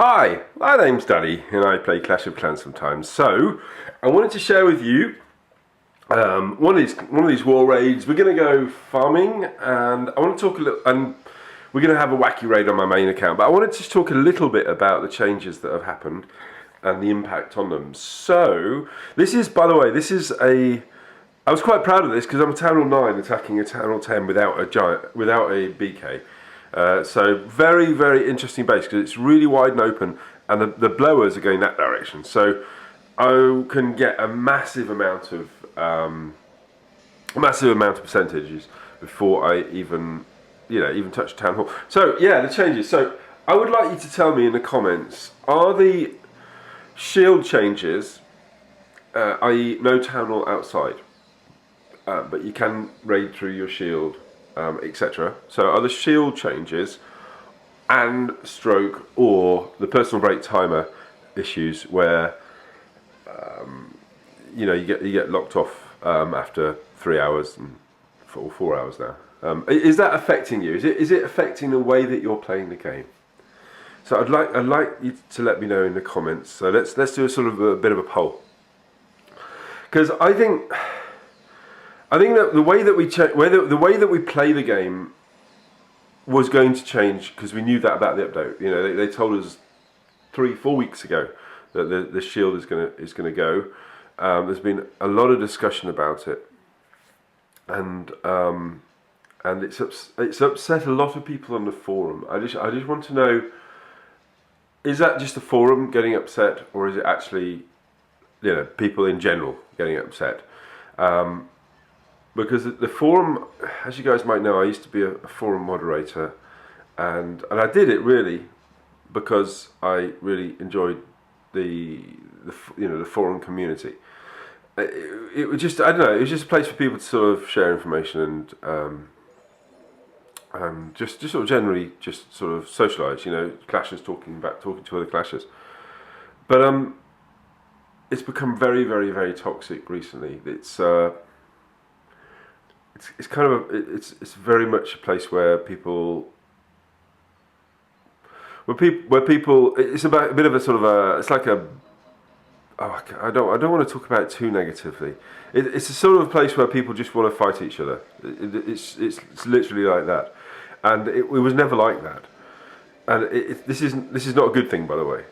Hi, my name's Danny and I play Clash of Clans sometimes. So, I wanted to share with you one of these war raids. We're going to go farming, and I want to talk a little. And we're going to have a wacky raid on my main account. But I wanted to just talk a little bit about the changes that have happened and the impact on them. So, this is, by the way, this is a. I was quite proud of this because I'm a Town Hall 9 attacking a Town Hall 10 without a BK. So very, very interesting base because it's really wide and open, and the blowers are going that direction. So I can get a massive amount of percentages before I even touch Town Hall. So yeah, the changes. So I would like you to tell me in the comments: are the shield changes, i.e., no Town Hall outside, but you can raid through your shield, etc. So are the shield changes and stroke or the personal break timer issues where you get locked off after 3 hours and 4 hours now? Is that affecting you? Is it affecting the way that you're playing the game? So I'd like you to let me know in the comments. So let's do a sort of a bit of a poll, because I think that the way that we play the game was going to change, because we knew that about the update. You know, they told us 3-4 weeks ago that the shield is gonna go. There's been a lot of discussion about it, and it's upset a lot of people on the forum. I just want to know: is that just the forum getting upset, or is it actually people in general getting upset? Because the forum, as you guys might know, I used to be a forum moderator, and I did it really because I really enjoyed the forum community. It was just, I don't know, it was just a place for people to sort of share information and just sort of generally just sort of socialise. Clashers talking to other clashers. But it's become very, very, very toxic recently. It's kind of it's very much a place where people it's about a bit of a sort of a, it's like a, I don't want to talk about it too negatively. It's a sort of place where people just want to fight each other. It's literally like that, and it was never like that. And this is not a good thing, by the way.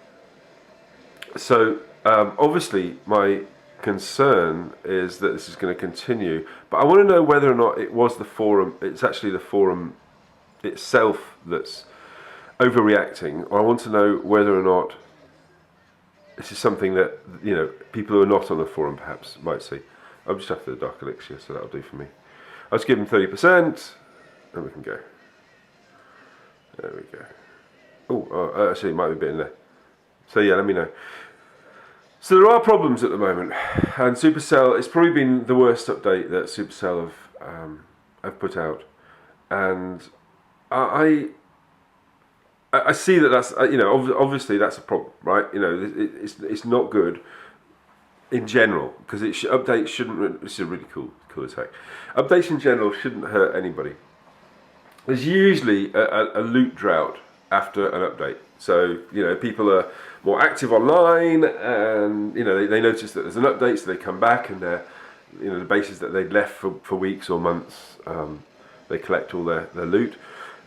So obviously my concern is that this is going to continue, but I want to know whether or not it's actually the forum itself that's overreacting, or I want to know whether or not this is something that people who are not on the forum perhaps might see. I'm just after the dark elixir, so that'll do for me. I'll just give them 30%, and we can go. There we go. Oh, actually, it might be a bit in there. So yeah, let me know. So there are problems at the moment, and Supercell, it's probably been the worst update that Supercell have put out, and I see that's obviously that's a problem, right? It's not good in general, because updates shouldn't. This is a really cool attack. Updates in general shouldn't hurt anybody. There's usually a loot drought after an update. So people are more active online, and they notice that there's an update, so they come back, and they're the bases that they'd left for weeks or months, they collect all their loot,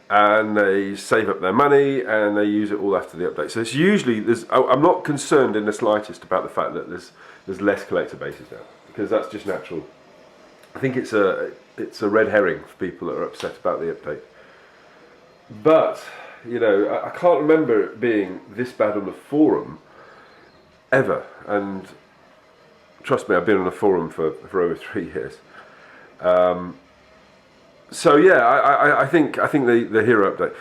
and they save up their money, and they use it all after the update. So it's usually I'm not concerned in the slightest about the fact that there's less collector bases now, because that's just natural. I think it's a red herring for people that are upset about the update. But I can't remember it being this bad on the forum ever, and trust me, I've been on the forum for over 3 years. So yeah, I think the hero update.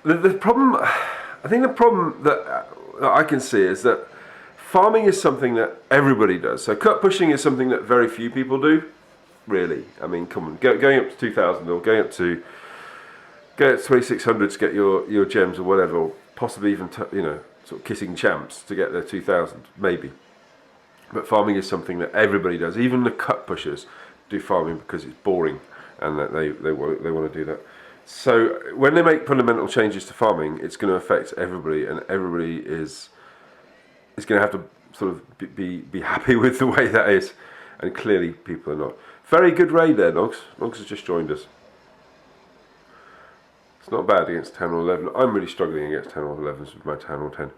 The problem, I think the problem that I can see is that farming is something that everybody does. So cut pushing is something that very few people do, really. I mean, come on, going up to 2,000 or going up to 2,600 to get your gems or whatever, or possibly even sort of kissing champs to get their 2,000, maybe. But farming is something that everybody does. Even the cut pushers do farming because it's boring, and that they want to do that. So when they make fundamental changes to farming, it's going to affect everybody, and everybody is going to have to sort of be happy with the way that is, and clearly people are not. Very good raid there, Nogs. Nogs has just joined us. It's not bad against 10 or 11. I'm really struggling against 10 or 11s with my 10 or 10.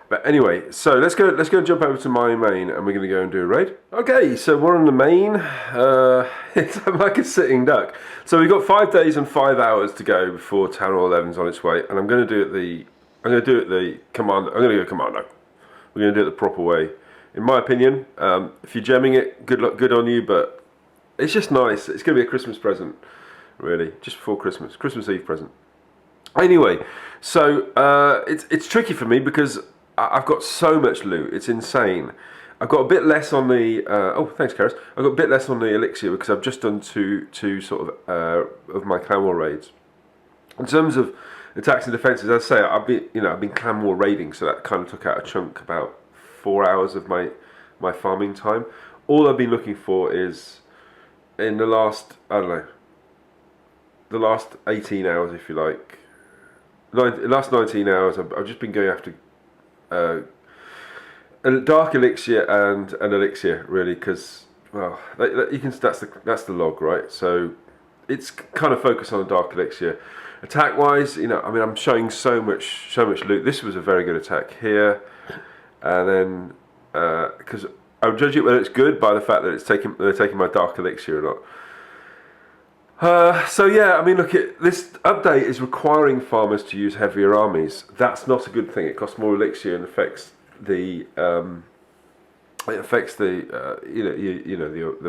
But anyway, so let's go and jump over to my main, and we're going to go and do a raid. Okay, so we're on the main. I'm like a sitting duck. So we've got 5 days and 5 hours to go before 10 or 11's on its way, and I'm going to do it the commando. I'm going to go commando. We're going to do it the proper way, in my opinion. If you're gemming it, good luck, good on you. But it's just nice. It's going to be a Christmas present, really, just before Christmas Eve present. Anyway, so it's tricky for me because I've got so much loot, it's insane. I've got a bit less on the, oh thanks Karis, I've got a bit less on the elixir because I've just done two sort of my clan war raids. In terms of attacks and defences, as I say, I've been clan war raiding, so that kind of took out a chunk, about 4 hours of my farming time. All I've been looking for is, in the last, I don't know, the last 18 hours if you like, the last 19 hours I've just been going after a dark elixir and an elixir, really, because, well, you can, that's the log, right? So it's kind of focused on a dark elixir. Attack wise, I mean, I'm showing so much loot. This was a very good attack here, and then because I would judge it whether it's good by the fact that they're taking my dark elixir or not. So yeah, I mean, look, this update is requiring farmers to use heavier armies. That's not a good thing. It costs more elixir and affects the the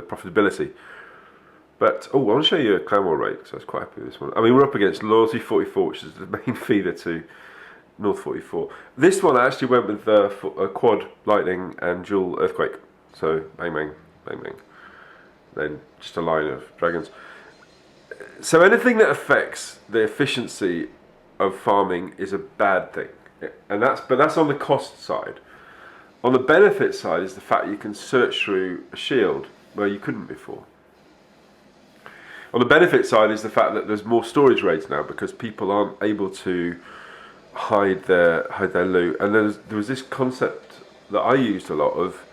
profitability. But I want to show you a clan war raid, so I was quite happy with this one. I mean, we're up against Loyalty 44, which is the main feeder to North 44. This one I actually went with a quad lightning and dual earthquake. So bang bang bang bang. Then just a line of dragons. So anything that affects the efficiency of farming is a bad thing, and that's on the cost side. On the benefit side is the fact you can search through a shield where you couldn't before. On the benefit side is the fact that there's more storage raids now because people aren't able to hide their loot. And there was this concept that I used a lot of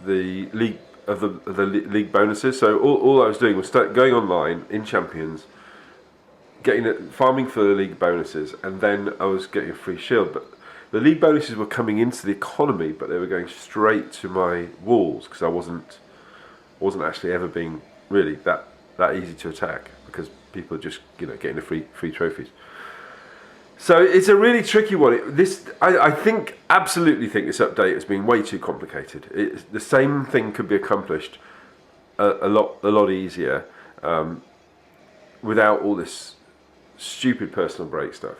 the league bonuses. So all I was doing was going online in Champions, farming for the league bonuses, and then I was getting a free shield. But the league bonuses were coming into the economy, but they were going straight to my walls because I wasn't actually ever being really that easy to attack because people are just getting the free trophies. So it's a really tricky one. I absolutely think this update has been way too complicated. The same thing could be accomplished a lot easier without all this stupid personal break stuff.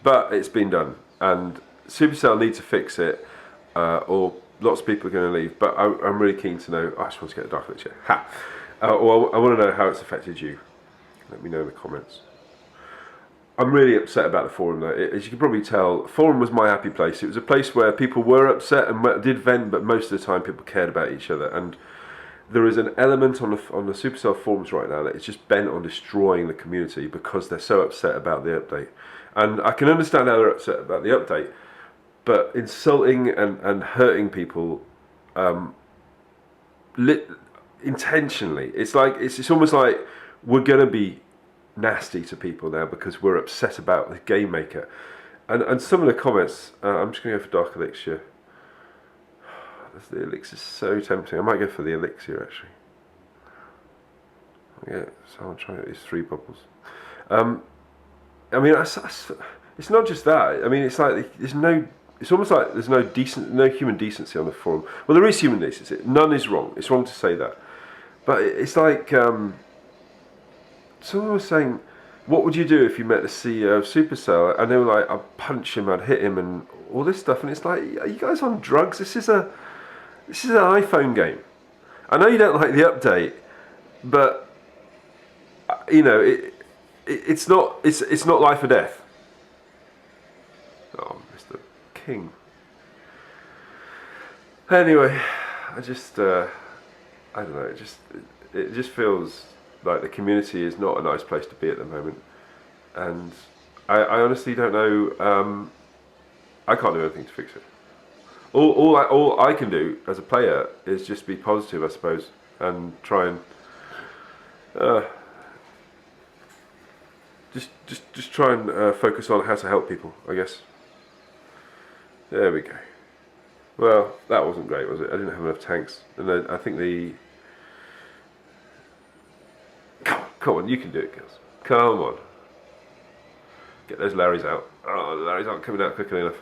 But it's been done, and Supercell need to fix it, or lots of people are going to leave. But I'm really keen to know. I just want to get a dark lecture. Or I want to know how it's affected you. Let me know in the comments. I'm really upset about the forum though. As you can probably tell, the forum was my happy place. It was a place where people were upset and did vent, but most of the time people cared about each other. And there is an element on the Supercell forums right now that is just bent on destroying the community because they're so upset about the update. And I can understand how they're upset about the update, but insulting and hurting people intentionally, it's almost like we're going to be nasty to people now because we're upset about the game maker. And some of the comments, I'm just going to go for dark elixir. The elixir is so tempting. I might go for the elixir actually. Yeah, so I'll try these 3 bubbles. I mean, it's not just that. I mean, it's like it's almost like there's no human decency on the forum. Well, there is human decency. None is wrong. It's wrong to say that. But it's like someone was saying, what would you do if you met the CEO of Supercell? And they were like, I'd punch him, I'd hit him, and all this stuff. And it's like, are you guys on drugs? This is an iPhone game. I know you don't like the update, but it's not life or death. Oh, Mr. King. Anyway, I don't know. It just feels Like, the community is not a nice place to be at the moment, and I honestly don't know. I can't do anything to fix it. All I can do as a player is just be positive, I suppose, and try and just try and focus on how to help people, I guess. There we go. Well, that wasn't great, was it? I didn't have enough tanks, and I think the... Come on, you can do it, girls. Come on. Get those Larrys out. Oh, the Larrys aren't coming out quickly enough.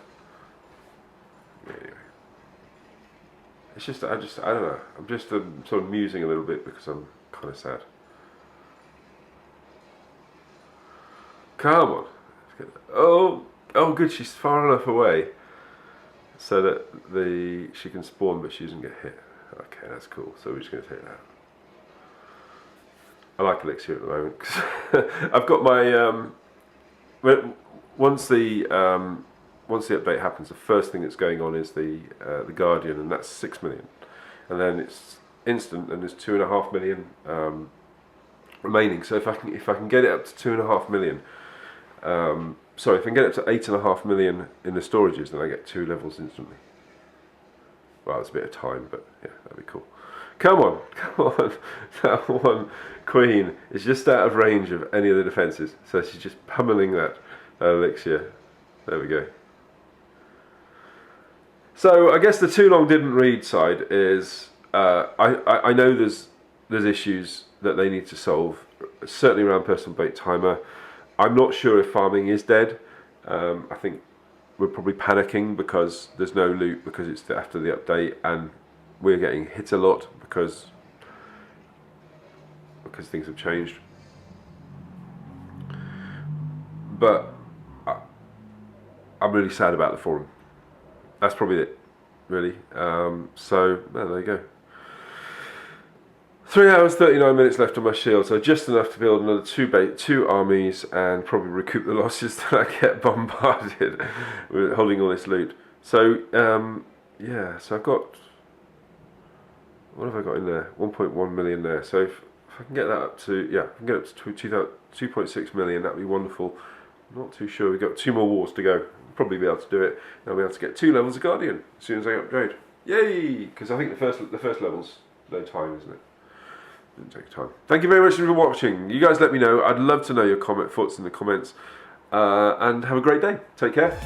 Anyway. It's just, I don't know. I'm just sort of musing a little bit because I'm kind of sad. Come on. Oh, good. She's far enough away so that she can spawn, but she doesn't get hit. Okay, that's cool. So we're just going to take that. I like Elixir at the moment because I've got my once the update happens, the first thing that's going on is the Guardian, and that's 6 million, and then it's instant, and there's 2.5 million remaining. So if I can get it up to 2.5 million, sorry, if I can get it to 8.5 million in the storages, then I get 2 levels instantly. Well, it's a bit of time, but yeah, that'd be cool. Come on. That one queen is just out of range of any of the defences, so she's just pummeling that elixir. There we go. So I guess the too long didn't read side is I know there's issues that they need to solve, certainly around personal bait timer. I'm not sure if farming is dead. I think we're probably panicking because there's no loot because it's after the update, and we're getting hit a lot because things have changed. But I'm really sad about the forum. That's probably it, really. So there you go. 3 hours 39 minutes left on my shield, so just enough to build another 2 armies and probably recoup the losses that I get bombarded with holding all this loot. So yeah, so I've got, what have I got in there? 1.1 million there. So if I can get that up to, yeah, if I can get up to 2.6 million, that'd be wonderful. I'm not too sure. We've got 2 more wars to go. I'll probably be able to do it. And I'll be able to get 2 levels of Guardian as soon as I upgrade. Yay! Because I think the first level's no time, isn't it? Didn't take time. Thank you very much for watching. You guys let me know. I'd love to know your thoughts in the comments. And have a great day. Take care.